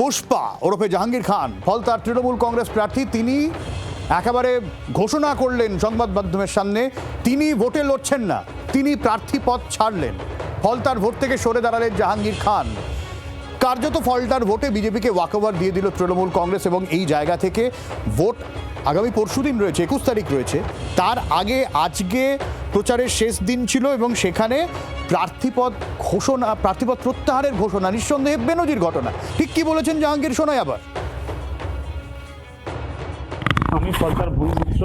পুষ্পা ওরফে জাহাঙ্গীর খান ফলতার তৃণমূল কংগ্রেস প্রার্থী, তিনি একেবারে ঘোষণা করলেন সংবাদ মাধ্যমের সামনে তিনি ভোটে লড়ছেন না, তিনি প্রার্থী পদ ছাড়লেন। ফলতার ভোট থেকে সরে দাঁড়ালেন জাহাঙ্গীর খান। কার্যত ফলতার ভোটে বিজেপিকে ওয়াকওভার দিয়ে দিল তৃণমূল কংগ্রেস এবং এই জায়গা থেকে ভোট আগামী পরশুদিন রয়েছে, 21 তারিখ রয়েছে। তার আগে আজকে প্রচারের শেষ দিন ছিল এবং সেখানে প্রার্থীপদ প্রত্যাহারের ঘোষণা, নিঃসন্দেহে বেনজির ঘটনা। ঠিক কি বলেছেন জাহাঙ্গীর, শোনায় আবার। আমি ফলতার ভূমিপুত্র,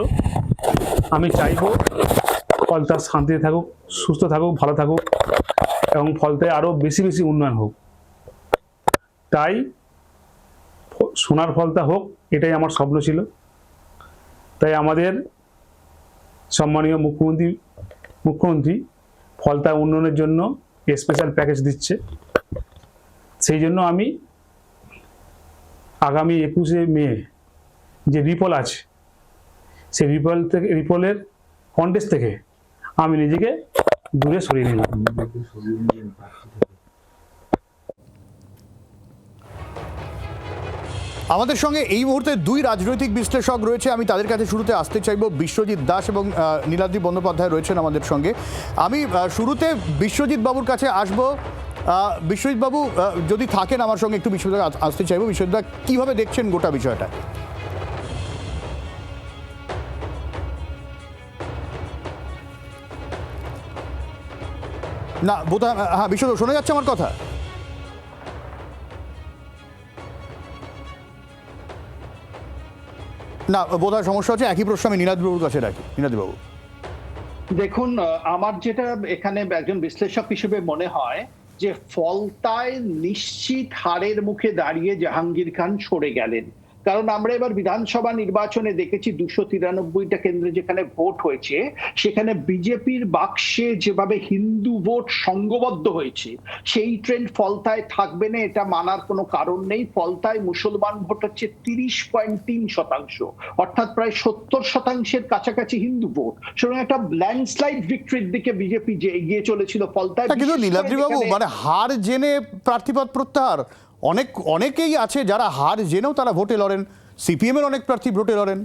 আমি চাইব ফলতার শান্তিতে থাকুক, সুস্থ থাকুক, ভালো থাকুক এবং ফলতায় আরও বেশি বেশি উন্নয়ন হোক। তাই সোনার ফলতা হোক, এটাই আমার স্বপ্ন ছিল। তাই আমাদের সম্মানীয় মুখ্যমন্ত্রী ফলতা উন্নয়নের জন্য স্পেশাল প্যাকেজ দিচ্ছে। সেই জন্য আমি আগামী 21শে মে যে রিপোল আছে, সেই রিপোলের কন্টেস্ট থেকে আমি নিজেকে দূরে সরিয়ে নিলাম। আমাদের সঙ্গে এই মুহূর্তে দুই রাজনৈতিক বিশ্লেষক রয়েছে, আমি তাদের কাছে শুরুতে আসতে চাইব। বিশ্বজিৎ দাস এবং নীলাদ্রি বন্দ্যোপাধ্যায় রয়েছেন আমাদের সঙ্গে। আমি শুরুতে বিশ্বজিৎ বাবুর কাছে আসব। বিশ্বজিৎ বাবু যদি থাকেন আমার সঙ্গে, একটু বিশ্বজিৎ আসতে চাইব। বিশ্বজিৎ দা, কীভাবে দেখছেন গোটা বিষয়টা? না বোধহয়, হ্যাঁ বিশ্বজিৎ, শোনা যাচ্ছে আমার কথা? না বোধহয় সমস্যা হচ্ছে। একই প্রশ্ন আমি নীলাদ্রিবাবুর কাছে রাখি। নীলাদ্রিবাবু, দেখুন, আমার যেটা এখানে একজন বিশ্লেষক হিসেবে মনে হয় যে ফলতায় নিশ্চিত হারের মুখে দাঁড়িয়ে জাহাঙ্গীর খান সরে গেলেন। কারণ আমরা এবার বিধানসভা নির্বাচনে দেখেছি 293টা কেন্দ্রে যেখানে ভোট হয়েছে, সেখানে বিজেপির বাক্সে যেভাবে হিন্দু ভোট সংঘবদ্ধ হয়েছে, সেই ট্রেন্ড ফলতায় থাকবে না, এটা মানার কোনো কারণ নেই। ফলতায় মুসলমান ভোট হচ্ছে 30.3%, অর্থাৎ প্রায় 70%-এর কাছাকাছি হিন্দু ভোট। সুতরাং একটা ল্যান্ডস্লাইড ভিক্টরির দিকে বিজেপি যে এগিয়ে চলেছিল ফলতায়। কিন্তু নীলাদ্রিবাবু, মানে হার জেনে প্রার্থীপদ প্রত্যাহার, অনেকেই আছে যারা হার জেনেও তারা ভোটে লড়েন। সিপিএম এর অনেক প্রার্থী ভোটে লড়েন।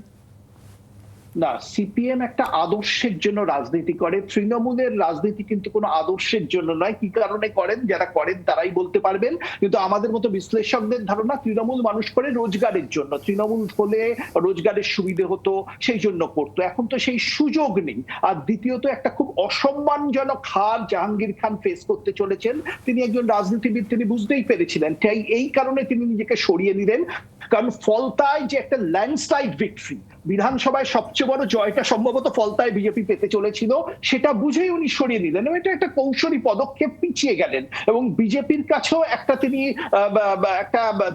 না, সিপিএম একটা আদর্শের জন্য রাজনীতি করে, তৃণমূলের রাজনীতি কিন্তু কোনো আদর্শের জন্য নয়। কি কারণে করেন, যারা করেন তারাই বলতে পারবেন। কিন্তু আমাদের মতো বিশ্লেষকদের ধারণা তৃণমূল মানুষ করে রোজগারের জন্য, তৃণমূল হলে রোজগারের সুবিধে হতো, সেই জন্য করতো। এখন তো সেই সুযোগ নেই। আর দ্বিতীয়ত একটা খুব অসম্মানজনক হার জাহাঙ্গীর খান ফেস করতে চলেছেন। তিনি একজন রাজনীতিবিদ, তিনি বুঝতেই পেরেছিলেন, তাই এই কারণে তিনি নিজেকে সরিয়ে নিলেন। কারণ ফলতায় যে একটা ল্যান্ডস্লাইড ভিক্টরি, বিধানসভায় সবচেয়ে বড় জয়টা সম্ভবত ফলতায় বিজেপি পেতে চলেছিল, সেটা বুঝেই উনি সরিয়ে নিলেন এবং এটা একটা কৌশলী পদক্ষেপ, পিছিয়ে গেলেন। এবং বিজেপির কাছেও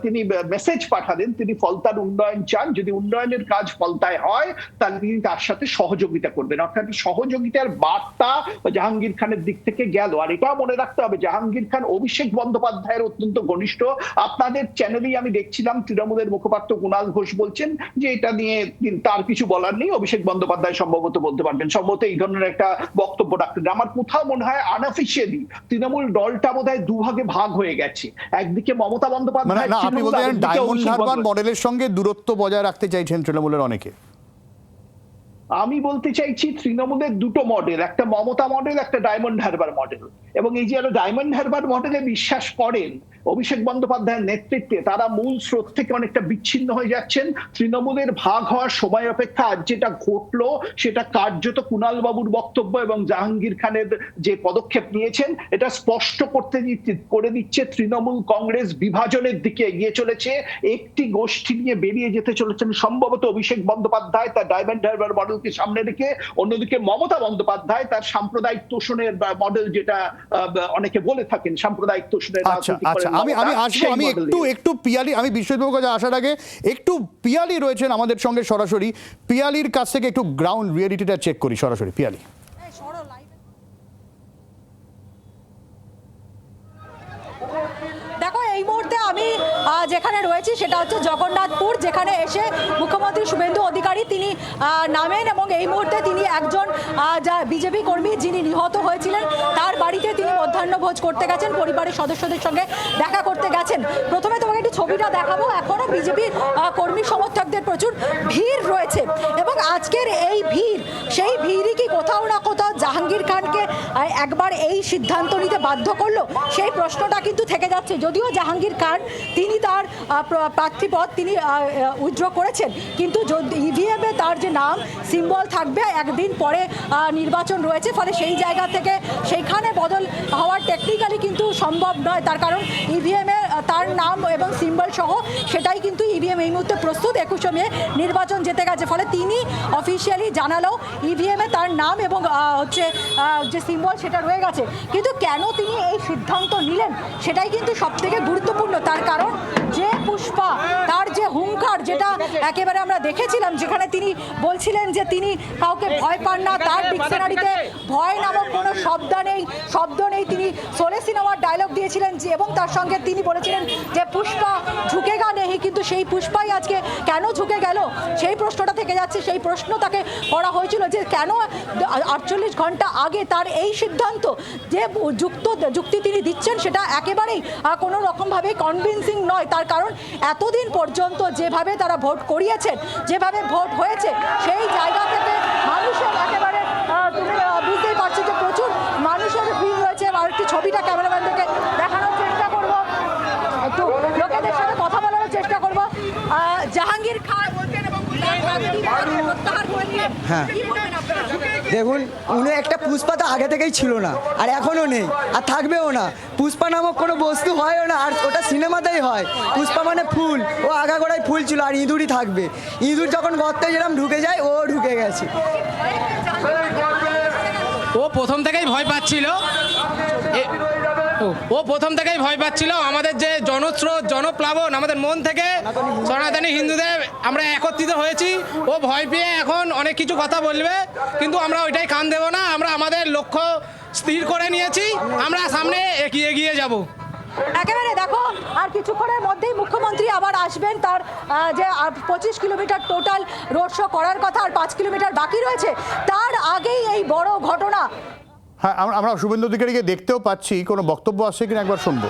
তিনি মেসেজ পাঠালেন, তিনি ফলতার উন্নয়ন চান। যদি উন্নয়নের কাজ ফলতায় হয় তাহলে তিনি তার সাথে সহযোগিতা করবেন, অর্থাৎ সহযোগিতার বার্তা জাহাঙ্গীর খানের দিক থেকে গেল। আর এটাও মনে রাখতে হবে, জাহাঙ্গীর খান অভিষেক বন্দ্যোপাধ্যায়ের অত্যন্ত ঘনিষ্ঠ। আপনাদের চ্যানেলেই আমি দেখছিলাম তৃণমূলের মুখপাত্র কুণাল ঘোষ বলছেন যে এটা নিয়ে তার কিছু বলার নেই, অভিষেক বন্দ্যোপাধ্যায় সম্ভবত বলতে পারবেন। সম্ভবত এই ধরনের একটা বক্তব্য রাখতেন। আমার কোথাও মনে হয় আনঅফিশিয়ালি তৃণমূল দলটা বোধহয় দুভাগে ভাগ হয়ে গেছে। একদিকে মমতা বন্দ্যোপাধ্যায়, আপনি বলছেন ডায়মন্ড হারবার মডেলের সঙ্গে দূরত্ব বজায় রাখতে চাইছেন তৃণমূলের অনেকে। আমি বলতে চাইছি তৃণমূলের দুটো মডেল, একটা মমতা মডেল, একটা ডায়মন্ড হারবার মডেল। এবং এই যে ডায়মন্ড হারবার মডেলে বিশ্বাস করেন অভিষেক বন্দ্যোপাধ্যায়ের নেতৃত্বে, তারা মূল স্রোত থেকে অনেকটা বিচ্ছিন্ন হয়ে যাচ্ছেন। তৃণমূলের ভাগ হওয়ার সময় অপেক্ষা আজ যেটা ঘটলো সেটা কার্যত কুণাল বাবুর বক্তব্য এবং জাহাঙ্গীর খানের যে পদক্ষেপ নিয়েছেন, এটা স্পষ্ট করে দিচ্ছে তৃণমূল কংগ্রেস বিভাজনের দিকে এগিয়ে চলেছে। একটি গোষ্ঠী নিয়ে বেরিয়ে যেতে চলেছেন সম্ভবত অভিষেক বন্দ্যোপাধ্যায় তার ডায়মন্ড হারবার মডেলকে সামনে রেখে, অন্যদিকে মমতা বন্দ্যোপাধ্যায় তার সাম্প্রদায়িক তোষণের মডেল, যেটা অনেকে বলে থাকেন সাম্প্রদায়িক তোষণের রাজনীতি করেন। আমি আসবো, আমি একটু পিয়ালি, আমি বিশ্বজিৎবাবুর কাছে আসার আগে একটু পিয়ালি রয়েছেন আমাদের সঙ্গে সরাসরি। পিয়ালির কাছ থেকে একটু গ্রাউন্ড রিয়েলিটিটা চেক করি সরাসরি। পিয়ালি, দেখো এই মুহূর্তে আমি যেখানে রয়েছি সেটা হচ্ছে জগন্নাথপুর, যেখানে এসে মুখ্যমন্ত্রী শুভেন্দু অধিকারী তিনি নামেন এবং এই মুহূর্তে তিনি একজন যা বিজেপি কর্মী যিনি নিহত হয়েছিলেন তার বাড়িতে তিনি মধ্যাহ্নভোজ করতে গেছেন, পরিবারের সদস্যদের সঙ্গে দেখা করতে গেছেন। প্রথমে তোমাকে একটু ছবিটা দেখাবো। এখনো বিজেপি কর্মী সমর্থকদের প্রচুর ভিড় রয়েছে এবং আজকের এই ভিড়, সেই ভিড়ই কি কোথাও না কোথাও জাহাঙ্গীর খানকে একবার এই সিদ্ধান্ত নিতে বাধ্য করলো, সেই প্রশ্নটা কিন্তু থেকে যাচ্ছে। যদিও জাহাঙ্গীর খান তিনি তার প্রার্থীপদ তিনি উইথড্র করেছেন, কিন্তু ইভিএমে তার যে নাম সিম্বল থাকবে, একদিন পরে নির্বাচন রয়েছে, ফলে সেই জায়গা থেকে সেইখানে বদল হওয়ার টেকনিক্যালি কিন্তু সম্ভব নয়। তার কারণ ইভিএমে তার নাম এবং সিম্বল সহ সেটাই কিন্তু ইভিএম এই মুহূর্তে প্রস্তুত। 21শে মে নির্বাচন যেতে গেছে, ফলে তিনি অফিসিয়ালি জানালো ইভিএমে তার নাম এবং হচ্ছে যে সিম্বল সেটা রয়ে গেছে। কিন্তু কেন তিনি এই সিদ্ধান্ত নিলেন সেটাই কিন্তু সবথেকে গুরুত্বপূর্ণ। তার কারণ যে পুষ্পা, তার যে হুঙ্কার, যেটা একেবারে আমরা দেখেছিলাম, যেখানে তিনি বলছিলেন যে তিনি কাউকে ভয় পান না, তার ডিকশনারিতে ভয় নামক কোনো শব্দ নেই। তিনি সোলে সিনেমার ডায়লগ দিয়েছিলেন এবং তার সঙ্গে তিনি বলেছিলেন যে পুষ্পা ঝুঁকেগা নেই, কিন্তু সেই পুষ্পাই আজকে কেন ঝুঁকে গেল সেই প্রশ্নটা থেকে যাচ্ছে। সেই প্রশ্ন তাকে করা হয়েছিল যে কেন 48 ঘন্টা আগে তার এই সিদ্ধান্ত, যে যুক্তি তিনি দিচ্ছেন সেটা একেবারেই কোনো রকমভাবে কনভিন্সিং নয়। তার কারণ এতদিন পর্যন্ত যেভাবে তারা ভোট করিয়েছেন, যেভাবে ভোট হয়েছে, সেই জায়গা থেকে মানুষের একেবারে তুমি বুঝতেই পারছো যে প্রচুর মানুষের ভিড় রয়েছে। আর একটি ছবিটা ক্যামেরাম্যানদেরকে দেখানোর চেষ্টা করবো, একটু লোকেদের সাথে কথা বলার চেষ্টা করবো। জাহাঙ্গীর খান হ্যাঁ, দেখুন উনি একটা পুষ্পা তো আগে থেকেই ছিল না, আর এখনও নেই, আর থাকবেও না। পুষ্পা নামক কোনো বস্তু হয়ও না, আর ওটা সিনেমাতেই হয়। পুষ্পা মানে ফুল, ও আগাগোড়ায় ফুল ছিল, আর ইঁদুরই থাকবে। ইঁদুর যখন গর্তে যেরকম ঢুকে যায়, ও ঢুকে গেছে। ও প্রথম থেকেই ভয় পাচ্ছিল, আমাদের যে জনস্রোত, জনপ্লাবন, আমাদের মন থেকে সনাতনী হিন্দুদের আমরা একত্রিত হয়েছি। ও ভয় পেয়ে এখন অনেক কিছু কথা বলবে, কিন্তু আমরা ওইটাই কান দেব না। আমরা আমাদের লক্ষ্য স্থির করে নিয়েছি, আমরা সামনে এগিয়ে যাব। একেবারে দেখো, আর কিছুক্ষণের মধ্যেই মুখ্যমন্ত্রী আবার আসবেন। তার যে 25 কিলোমিটার টোটাল রোড শো করার কথা, আর 5 কিলোমিটার বাকি রয়েছে, তার আগেই এই বড় ঘটনা। হ্যাঁ, আমরা শুভেন্দু অধিকারীকে দেখতেও পাচ্ছি, কোনো বক্তব্য আসছে কিনা একবার শুনবো।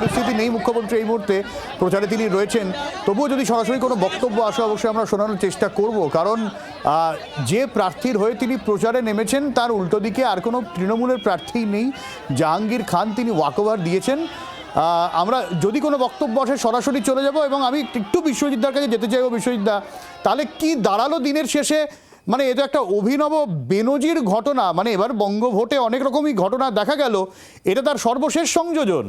পরিস্থিতি নেই, মুখ্যমন্ত্রী এই মুহূর্তে প্রচারে তিনি রয়েছেন। তবুও যদি সরাসরি কোনো বক্তব্য আসে অবশ্যই আমরা শোনানোর চেষ্টা করব, কারণ যে প্রার্থীর হয়ে তিনি প্রচারে নেমেছেন তার উল্টো দিকে আর কোনো তৃণমূলের প্রার্থী নেই। জাহাঙ্গীর খান তিনি ওয়াকওভার দিয়েছেন। আমরা যদি কোনো বক্তব্য আসে সরাসরি চলে যাব, এবং আমি একটু বিশ্বজিৎদার কাছে যেতে চাইব। বিশ্বজিৎদা, তাহলে কি দাঁড়ালো দিনের শেষে? মানে এ তো একটা অভিনব বেনজির ঘটনা, মানে এবার বঙ্গভোটে অনেক রকমই ঘটনা দেখা গেল, এটা তার সর্বশেষ সংযোজন।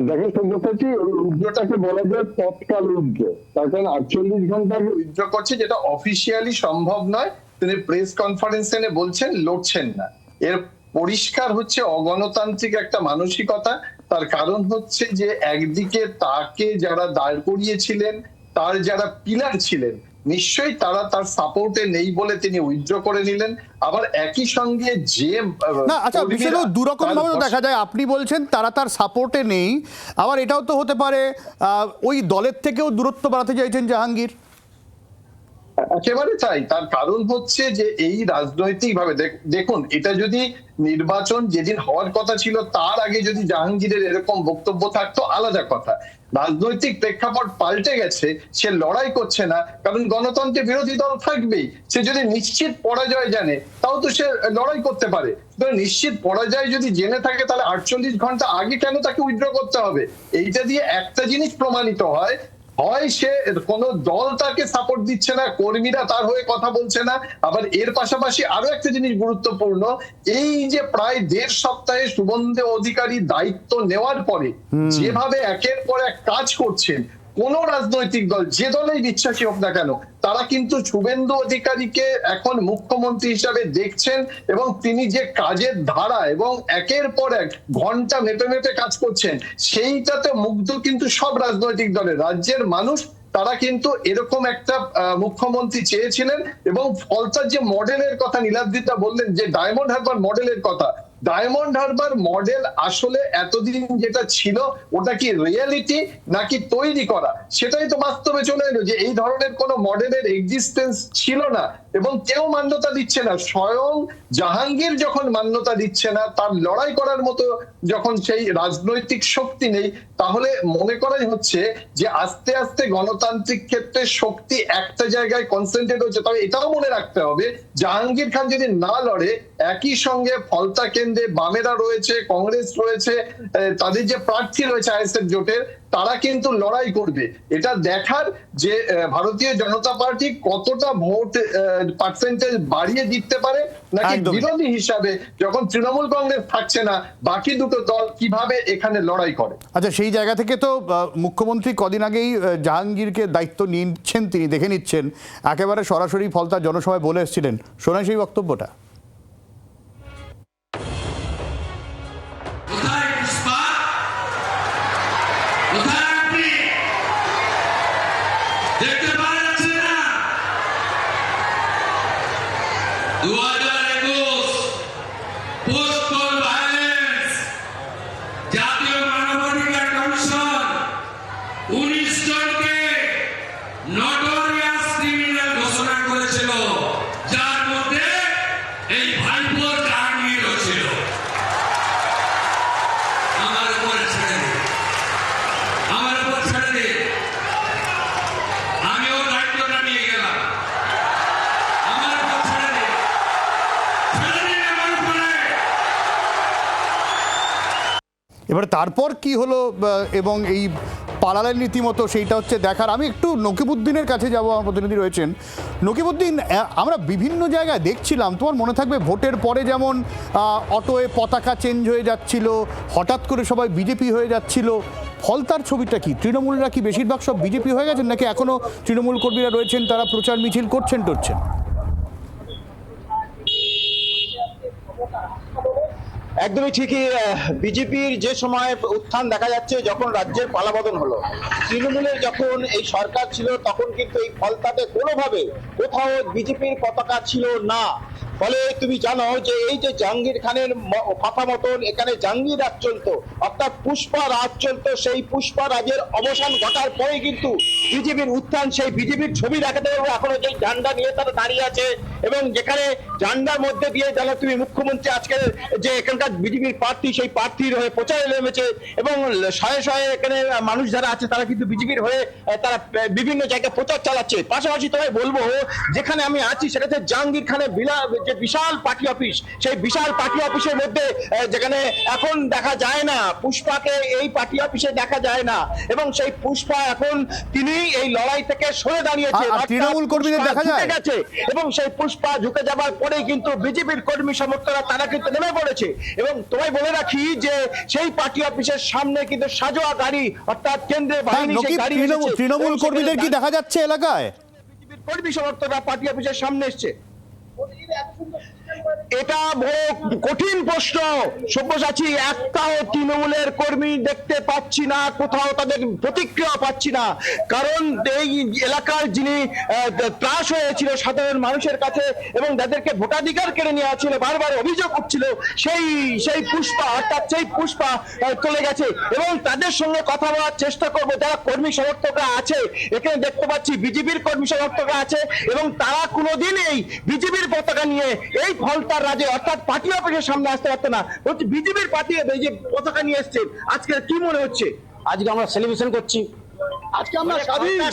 দেখেন সব্যসাচী, উইথড্রটাকে বলা যায় তৎকাল উইথড্র। তার কারণ 48 ঘন্টা আগে উইথড্র করছে, যেটা অফিসিয়ালি সম্ভব নয়। তিনি প্রেস কনফারেন্সে বলছেন লড়ছেন না। এর পরিষ্কার হচ্ছে অগণতান্ত্রিক একটা মানসিকতা। তার কারণ হচ্ছে যে একদিকে তাকে যারা দাঁড় করিয়েছিলেন, তার যারা পিলার ছিলেন, নিশ্চয়ই তারা তার সাপোর্টে নেই বলে তিনি উইথড্র করে নিলেন। আবার একই সঙ্গে যে না, আচ্ছা, বিষয়টা দুরকম ভাবে দেখা যায়। আপনি বলছেন তারা তার সাপোর্টে নেই, আবার এটাও তো হতে পারে ওই দলের থেকেও দূরত্ব বাড়াতে চাইছেন জাহাঙ্গীর। একেবারে তাই। তার কারণ হচ্ছে যে এই রাজনৈতিক ভাবে দেখুন, এটা যদি নির্বাচন যেদিন হওয়ার কথা ছিল তার আগে যদি জাহাঙ্গীরের এরকম বক্তব্য থাকতো আলাদা কথা। রাজনৈতিক প্রেক্ষাপট পাল্টে গেছে, সে লড়াই করছে না, কারণ গণতন্ত্রে বিরোধী দল থাকবেই। সে যদি নিশ্চিত পরাজয় জানে তাও তো সে লড়াই করতে পারে। নিশ্চিত পরাজয় যদি জেনে থাকে তাহলে 48 ঘন্টা আগে কেন তাকে উইথড্র করতে হবে? এইটা দিয়ে একটা জিনিস প্রমাণিত হয়, হয় সে কোন দল তাকে সাপোর্ট দিচ্ছে না, কর্মীরা তার হয়ে কথা বলছে না। আবার এর পাশাপাশি আরো একটা জিনিস গুরুত্বপূর্ণ, এই যে প্রায় 1.5 সপ্তাহে শুভেন্দু অধিকারী দায়িত্ব নেওয়ার পরে যেভাবে একের পর এক কাজ করছেন, কোন রাজনৈতিক দল যে দলেই বিশ্বাসী হোক না কেন, তারা কিন্তু শুভেন্দু অধিকারীকে এখন মুখ্যমন্ত্রী হিসাবে দেখছেন, এবং তিনি যে কাজের ধারা এবং একের পর এক ঘন্টা মেপে মেপে কাজ করছেন, সেইটাতে মুগ্ধ কিন্তু সব রাজনৈতিক দলের। রাজ্যের মানুষ তারা কিন্তু এরকম একটা মুখ্যমন্ত্রী চেয়েছিলেন। এবং ফলতার যে মডেলের কথা নীলাদ্রিতা বললেন, যে ডায়মন্ড হারবার মডেলের কথা, ডায়মন্ড হারবার মডেল আসলে এতদিন যেটা ছিল ওটা কি রিয়েলিটি নাকি তৈরি করা, সেটাই তো বাস্তবে চলে এলো যে এই ধরনের কোন মডেলের এক্সিস্টেন্স ছিল না এবং কেউ মান্যতা দিচ্ছে না। স্বয়ং জাহাঙ্গীর যখন মান্যতা দিচ্ছে না, তার লড়াই করার মতো যখন সেই রাজনৈতিক শক্তি নেই, তাহলে মনে করাই হচ্ছে যে আস্তে আস্তে গণতান্ত্রিক ক্ষেত্রে শক্তি একটা জায়গায় কনসেন্ট্রেট হচ্ছে। তবে এটাও মনে রাখতে হবে, জাহাঙ্গীর খান যদি না লড়ে, একই সঙ্গে ফলতা কেন্দ্রে বামেরা রয়েছে, কংগ্রেস রয়েছে, তাদের যে প্রার্থী রয়েছে আইএসএফ জোটের, তারা কিন্তু লড়াই করবে। এটা দেখার যে ভারতীয় জনতা পার্টি কতটা ভোট পার্সেন্টেজ বাড়িয়ে দিতে পারে, নাকি বিরোধী হিসাবে যখন তৃণমূল কংগ্রেস থাকছে না, বাকি দুটো দল কিভাবে এখানে লড়াই করে। আচ্ছা, সেই জায়গা থেকে তো মুখ্যমন্ত্রী কদিন আগেই জাহাঙ্গীরকে দায়িত্ব নিচ্ছেন, তিনি দেখে নিচ্ছেন, একেবারে সরাসরি ফলতার জনসভায় বলে এসেছিলেন। শোনাই সেই বক্তব্যটা। এবারে তারপর কি হলো এবং এই পালালের রীতিমতো সেইটা হচ্ছে দেখার। আমি একটু নকিবউদ্দিনের কাছে যাব, আমার প্রতিনিধি রয়েছেন। নকিবউদ্দিন, আমরা বিভিন্ন জায়গায় দেখছিলাম, তোমার মনে থাকবে ভোটের পরে যেমন অটোয়ে পতাকা চেঞ্জ হয়ে যাচ্ছিল, হঠাৎ করে সবাই বিজেপি হয়ে যাচ্ছিল। ফলতার ছবিটা কি? তৃণমূলরা কি বেশিরভাগ সব বিজেপি হয়ে গেছেন, নাকি এখনো তৃণমূল কর্মীরা রয়েছেন, তারা প্রচার মিছিল করছেন টরছেন? একদমই ঠিকই। বিজেপির যে সময় উত্থান দেখা যাচ্ছে, যখন রাজ্যের পালাবদল হলো, তৃণমূলের যখন এই সরকার ছিল, তখন কিন্তু এই ফলতাতে কোনোভাবে কোথাও বিজেপির পতাকা ছিল না। ফলে তুমি জানো যে এই যে জাহাঙ্গীর খানের কথা মতন এখানে জাহাঙ্গীর রাজ চলতো, অর্থাৎ পুষ্পা রাজ চলতো, সেই পুষ্পা রাজের অবসান ঘটার পরে কিন্তু বিজেপির উত্থান। সেই বিজেপির ছবি দেখাতে পারবো এখনো, যে ঝান্ডা নিয়ে তারা দাঁড়িয়ে আছে, এবং যেখানে ঝান্ডার মধ্যে দিয়ে জানো তুমি মুখ্যমন্ত্রী আজকে যে এখানকার বিজেপির প্রার্থী, সেই প্রার্থীর হয়ে প্রচারে নেমেছে, এবং শয়ে শয়ে এখানে মানুষ যারা আছে তারা কিন্তু বিজেপির হয়ে তারা বিভিন্ন জায়গায় প্রচার চালাচ্ছে। পাশাপাশি তোমায় বলবো, যেখানে আমি আছি সেটাতে জাহাঙ্গীর খানের বিশাল পার্টি অফিস, সেই বিশাল পার্টি অফিসের মধ্যে যেখানে এখন দেখা যায় না পুষ্পাকে, এই পার্টি অফিসে দেখা যায় না, এবং সেই পুষ্পা এখন তিনি এই লড়াই থেকে সরে দাঁড়িয়েছে, তৃণমূল কর্মীদের দেখা যায় গেছে, এবং সেই পুষ্পা ঝুঁকে যাবার পরে কিন্তু বিজেপির কর্মী সমর্থকরা তারা কিন্তু নেমে পড়েছে। এবং তোমায় বলে রাখি যে সেই পার্টি অফিসের সামনে কিন্তু সাজোয়া গাড়ি, অর্থাৎ কেন্দ্রীয় বাহিনী, তৃণমূল কর্মীদের কি দেখা যাচ্ছে এলাকায়? বিজেপির কর্মী সমর্থকরা পার্টি অফিসের সামনে এসছে। এটা বড় কঠিন প্রশ্ন। সব্যসাচী, একটাও তৃণমূলের কর্মী দেখতে পাচ্ছি না, কোথাও তাদের প্রতিক্রিয়া পাচ্ছি না। কারণ এই এলাকার যিনি ত্রাস হয়েছিল সাধারণ মানুষের কাছে এবং যাদেরকে ভোটাধিকার কেড়ে নেওয়া ছিল, বারবার অভিযোগ উঠছিল, সেই পুষ্পা, অর্থাৎ সেই পুষ্পা চলে গেছে। এবং তাদের সঙ্গে কথা বলার চেষ্টা করবো যারা কর্মী সমর্থকরা আছে। এখানে দেখতে পাচ্ছি বিজেপির কর্মী সমর্থকরা আছে এবং তারা কোনোদিন এই বিজেপির পতাকা নিয়ে এই ফলতার রাজে অর্থাৎ পার্টি অফিসের সামনে আসতে পারতো না। বলছি বিজেপির পার্টি এই যে পতাকা নিয়ে এসছে, আজকে কি মনে হচ্ছে? আজকে আমরা সেলিব্রেশন করছি, আজকে আমরা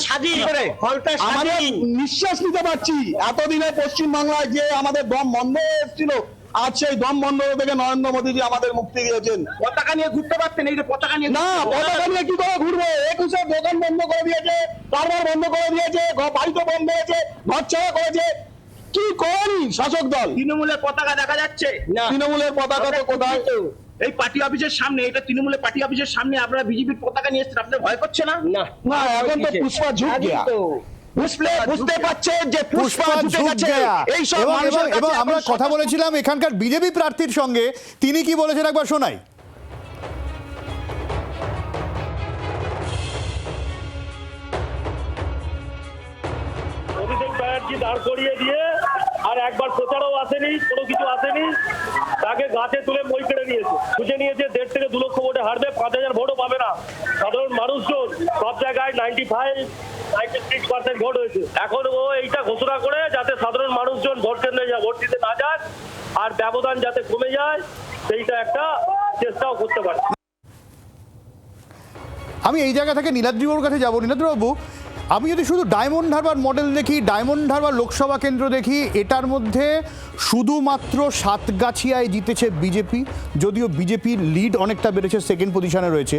স্বাধীন করে আমাদের নিঃশ্বাস নিতে পারছি। এতদিনে পশ্চিমবাংলায় যে আমাদের দম বন্ধ এসেছিল, আজ সেই দম বন্ধ থেকে নরেন্দ্র মোদীজি আমাদের মুক্তি দিয়েছেন। পতাকা নিয়ে ঘুরতে পারতেন, এই যে পতাকা নিয়ে না, পতাকা নিয়ে কি করে ঘুরবো? 21 দোকান বন্ধ করে দিয়েছে, কারবার বন্ধ করে দিয়েছে, বাড়িতে বন্ধ হয়েছে, ঘর ছাড়া করেছে। কি করেনি শাসক দল? তৃণমূলের পতাকা দেখা যাচ্ছে না, তৃণমূলের পতাকা তো কোথায়? এই পার্টি অফিসের সামনে, এটা তৃণমূলের পার্টি অফিসের সামনে আপনারা বিজেপির পতাকা নিয়ে এসেছেন, আপনার ভয় করছে না? না, এখন তো পুষ্পা ঝুঁক গিয়া। বুঝতে পারছে যে পুষ্পা ঝুঁকে গেছে। এই সব এবং আমরা কথা বলেছিলাম এখানকার বিজেপি প্রার্থীর সঙ্গে, তিনি কি বলেছেন একবার শোনাই। অভিষেক ব্যানার্জি দাঁড় করিয়ে দিয়ে আর একবার প্রচারও আসেনি, কোনো কিছু আসেনি, তাকে গাছে তুলে মই কেড়ে নিয়েছে, খুঁজে নিয়েছে। 1.5 থেকে 2 লক্ষ ভোটে হারবে, 5,000 ভোটও পাবে না। সাধারণ মানুষজন সব জায়গায় 95-96% ভোট হয়েছে। এখন ও এইটা ঘোষণা করে যাতে সাধারণ মানুষজন ভোট কেন্দ্রে ভোট দিতে না যাক আর ব্যবধান যাতে কমে যায়, সেইটা একটা চেষ্টাও করতে পারে। আমি এই জায়গা থেকে নীলাদ্রিবাবুর কাছে যাবো। নীলাদ্রিবাবু, আমি যদি শুধু ডায়মন্ড হারবার মডেল দেখি, ডায়মন্ড হারবার লোকসভা কেন্দ্র দেখি, এটার মধ্যে শুধুমাত্র সাতগাছিয়ায় জিতেছে বিজেপি, যদিও বিজেপির লিড অনেকটা বেড়েছে, সেকেন্ড পজিশনে রয়েছে।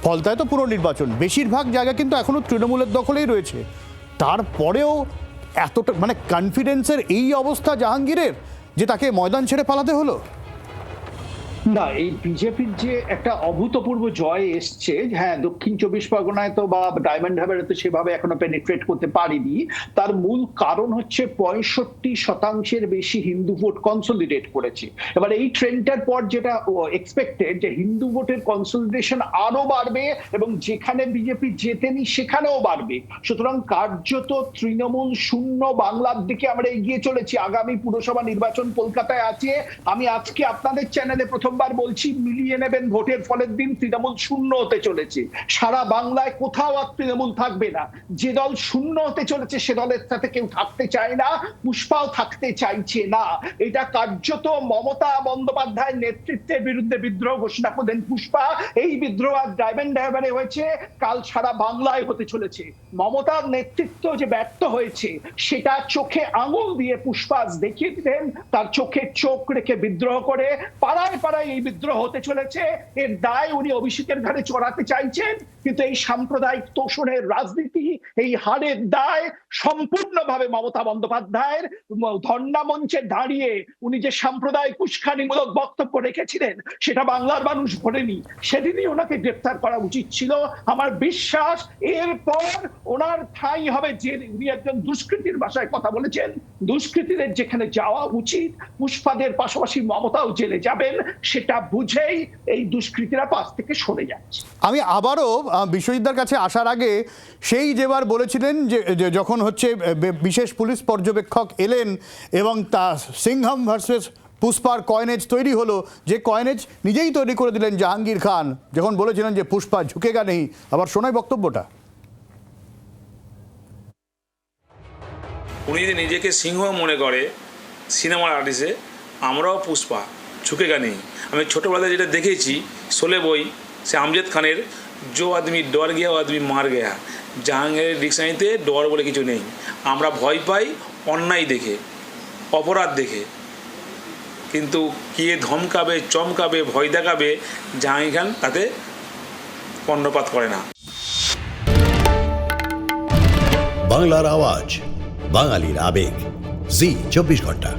ফলতায় তো পুনর্নির্বাচন, বেশিরভাগ জায়গা কিন্তু এখনও তৃণমূলের দখলেই রয়েছে। তারপরেও এতটা মানে কনফিডেন্সের এই অবস্থা জাহাঙ্গীরের যে তাকে ময়দান ছেড়ে পালাতে হলো? না, এই বিজেপির যে একটা অভূতপূর্ব জয় এসছে, হ্যাঁ, দক্ষিণ 24 পরগনায় তো বা ডায়মন্ড হারবারে তো সেভাবে এখনো পেনিট্রেট করতে পারিনি। তার মূল কারণ হচ্ছে 65% বেশি হিন্দু ভোট কনসলিডেট করেছে। এবার এই ট্রেন্ডটার পর যেটা এক্সপেক্টেড যে হিন্দু ভোটের কনসলিডেশন আরো বাড়বে এবং যেখানে বিজেপি জেতেনি সেখানেও বাড়বে। সুতরাং কার্যত তৃণমূল শূন্য বাংলার দিকে আমরা এগিয়ে চলেছি। আগামী পুরসভা নির্বাচন কলকাতায় আছে। আমি আজকে আপনাদের চ্যানেলে প্রথমবার বলছি, মিলিয়ে নেবেন ভোটের ফলের দিন তৃণমূল শূন্য হতে চলেছে। সারা বাংলায় কোথাও আর তৃণমূল থাকবে না। যে দল শূন্য হতে চলেছে সে দলের সাথে কেউ থাকতে চায় না, পুষ্পাও থাকতে চাইছে না। এটা কার্যত মমতা বন্দ্যোপাধ্যায়ের নেতৃত্বের বিরুদ্ধে বিদ্রোহ ঘোষণা করলেন পুষ্পা। এই বিদ্রোহ আর ডায়মন্ড হারবারে হয়েছে, কাল সারা বাংলায় হতে চলেছে। মমতার নেতৃত্ব যে ব্যর্থ হয়েছে সেটা চোখে আঙুল দিয়ে পুষ্পা দেখিয়ে দিলেন। তার চোখে চোখ রেখে বিদ্রোহ করে পাড়ায় পাড়ায় এই বিদ্রোহ হতে চলেছে। এর দায় উনি অভিষেকের ঘাড়ে চড়াতে চাইছেন, কিন্তু এই সাম্প্রদায়িক তোষণের রাজনীতি, এই হারের দায় সম্পূর্ণভাবে মমতা বন্দ্যোপাধ্যায়ের। ধর্ণা মঞ্চে দাঁড়িয়ে উনি যে সাম্প্রদায়িক উস্কানিমূলক বক্তব্য রেখেছিলেন সেটা বাংলার মানুষ ভোলেনি। সেদিনই ওনাকে গ্রেফতার করা উচিত ছিল। আমার বিশ্বাস এরপর ওনার ঠাঁই হবে যে উনি একজন দুষ্কৃতীর ভাষায় কথা বলেছেন, দুষ্কৃতীদের যেখানে যাওয়া উচিত, পুষ্পাদের পাশাপাশি মমতাও জেলে যাবেন, সেটা বুঝেই এই দুষ্কৃতীরা পাশ থেকে সরে যাচ্ছে। আমি আবারও বিশ্বজিৎদার কাছে আসার আগে সেই যেবার বলেছিলেন যে যখন হচ্ছে বিশেষ পুলিশ পর্যবেক্ষক এলেন এবং তা সিংহাম ভার্সেস পুষ্পার কয়েনেজ তৈরি হলো, যে কয়েনেজ নিজেই তৈরি করে দিলেন জাহাঙ্গীর খান, যখন বলেছিলেন যে পুষ্পা ঝুঁকেগা নেই। আবার শোনাই বক্তব্যটা। উনি যদি নিজেকে সিংহ মনে করে সিনেমার আর্টিস্টে, আমরাও পুষ্পা ঝুঁকেগা নেই। আমি ছোটোবেলায় যেটা দেখেছি শোলে বই, সে আমজাদ খানের জো আদমি ডর গিয়া ও আদমি মার গেয়া, জাহাঙ্গীরের ডিকশনারিতে ডর বলে কিছু নেই। আমরা ভয় পাই অন্যায় দেখে, অপরাধ দেখে, কিন্তু কে ধমকাবে, চমকাবে, ভয় দেখাবে, জাহাঙ্গীর খান তাতে কর্ণপাত করে না। বাংলার আওয়াজ, বাঙালির আবেগ, জি 24 ঘন্টা।